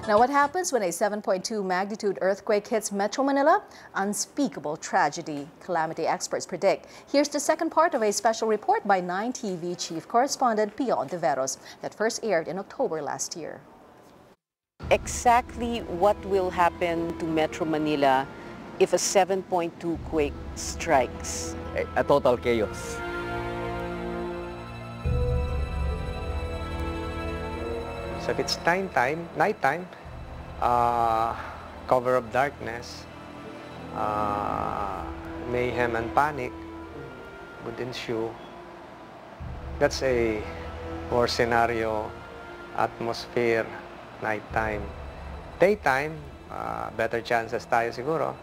Now, what happens when a 7.2 magnitude earthquake hits Metro Manila? Unspeakable tragedy, calamity experts predict. Here's the second part of a special report by 9 TV chief correspondent Pia Hontiveros that first aired in October last year. Exactly what will happen to Metro Manila if a 7.2 quake strikes? A total chaos. So if it's nighttime, cover of darkness, mayhem and panic would ensue. That's a war scenario, atmosphere, nighttime. Daytime, better chances tayo siguro,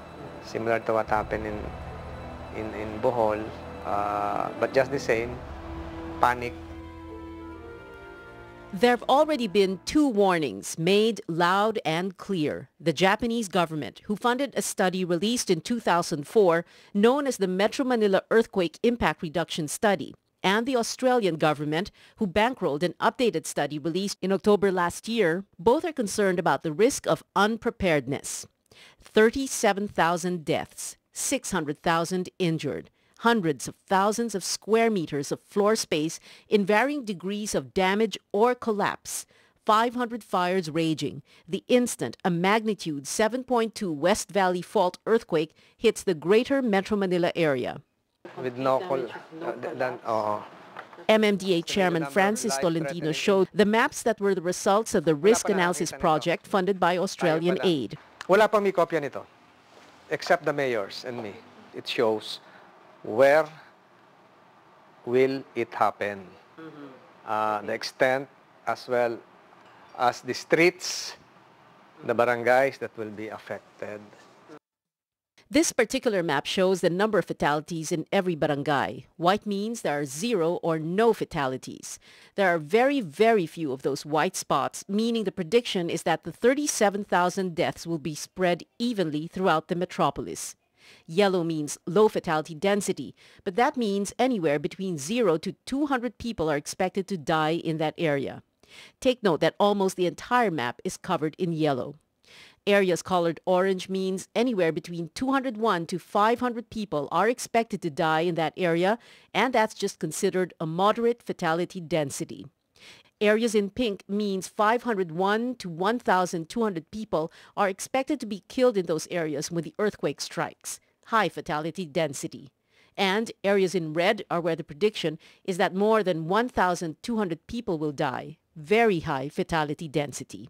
similar to what happened in Bohol, but just the same, panic. There have already been 2 warnings made loud and clear. The Japanese government, who funded a study released in 2004 known as the Metro Manila Earthquake Impact Reduction Study, and the Australian government, who bankrolled an updated study released in October last year, both are concerned about the risk of unpreparedness. 37,000 deaths, 600,000 injured. Hundreds of thousands of square meters of floor space in varying degrees of damage or collapse. 500 fires raging the instant a magnitude 7.2 West Valley Fault earthquake hits the greater Metro Manila area. With no MMDA Chairman Francis Tolentino showed the maps that were the results of the risk analysis project funded by Australian aid. Wala pang may kopya nito, except the mayors and me. It shows where will it happen, the extent as well as the streets, the barangays that will be affected. This particular map shows the number of fatalities in every barangay. White means there are 0 or no fatalities. There are very, very few of those white spots, meaning the prediction is that the 37,000 deaths will be spread evenly throughout the metropolis. Yellow means low fatality density, but that means anywhere between 0 to 200 people are expected to die in that area. Take note that almost the entire map is covered in yellow. Areas colored orange means anywhere between 201 to 500 people are expected to die in that area, and that's just considered a moderate fatality density. Areas in pink means 501 to 1,200 people are expected to be killed in those areas when the earthquake strikes. High fatality density. And areas in red are where the prediction is that more than 1,200 people will die. Very high fatality density.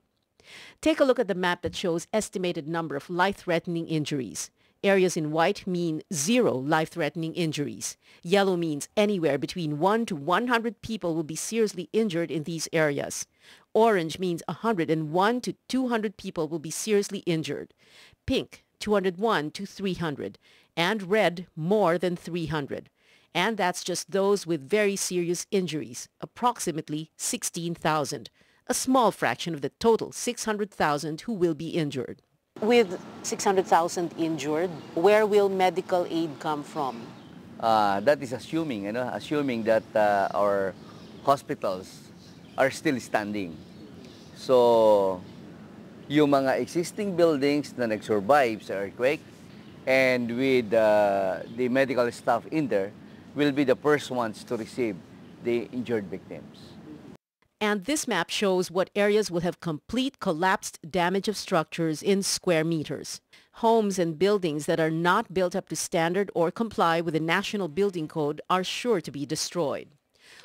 Take a look at the map that shows estimated number of life-threatening injuries. Areas in white mean 0 life-threatening injuries. Yellow means anywhere between 1 to 100 people will be seriously injured in these areas. Orange means 101 to 200 people will be seriously injured. Pink, 201 to 300. And red, more than 300. And that's just those with very serious injuries, approximately 16,000. A small fraction of the total 600,000 who will be injured. With 600,000 injured, where will medical aid come from? That is assuming that our hospitals are still standing. So, yung mga existing buildings na nag-survive sa earthquake and with the medical staff in there will be the first ones to receive the injured victims. And this map shows what areas will have complete collapsed damage of structures in square meters. Homes and buildings that are not built up to standard or comply with the National Building Code are sure to be destroyed.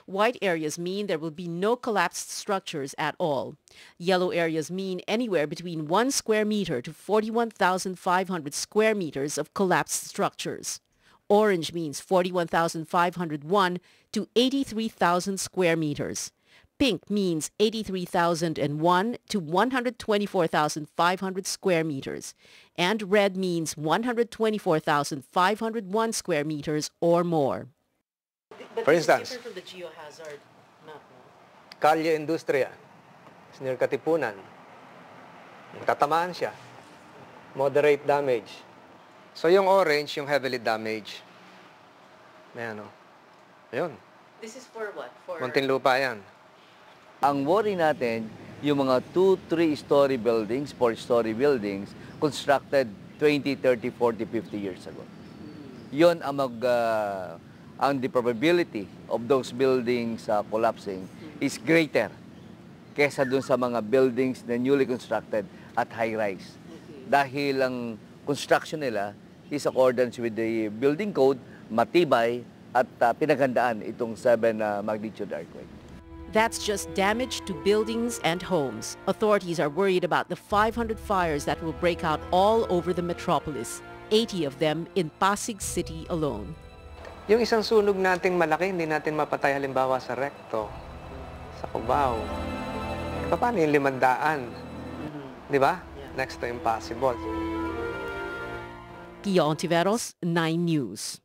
White areas mean there will be no collapsed structures at all. Yellow areas mean anywhere between 1 square meter to 41,500 square meters of collapsed structures. Orange means 41,501 to 83,000 square meters. Pink means 83,001 to 124,500 square meters. And red means 124,501 square meters or more. But For instance, different from the geohazard map, no? Kalye Industria, near Katipunan. Tatamaan siya. Moderate damage. So yung orange, yung heavily damaged. May ano. Ayun. This is for what? For Muntinlupa yan. Ang worry natin, yung mga 2, 3-story buildings, 4-story buildings constructed 20, 30, 40, 50 years ago. Yon ang ang the probability of those buildings collapsing is greater kesa dun sa mga buildings na newly constructed at high-rise. Dahil ang construction nila is accordance with the building code, matibay at pinaghandaan itong 7 magnitude earthquake. That's just damage to buildings and homes. Authorities are worried about the 500 fires that will break out all over the metropolis, 80 of them in Pasig City alone. Yung isang sunog nating malaki, hindi natin mapatay halimbawa sa Recto, sa Cubao. Paano yung 500? Di ba? Next to impossible. Pia Hontiveros, 9 News.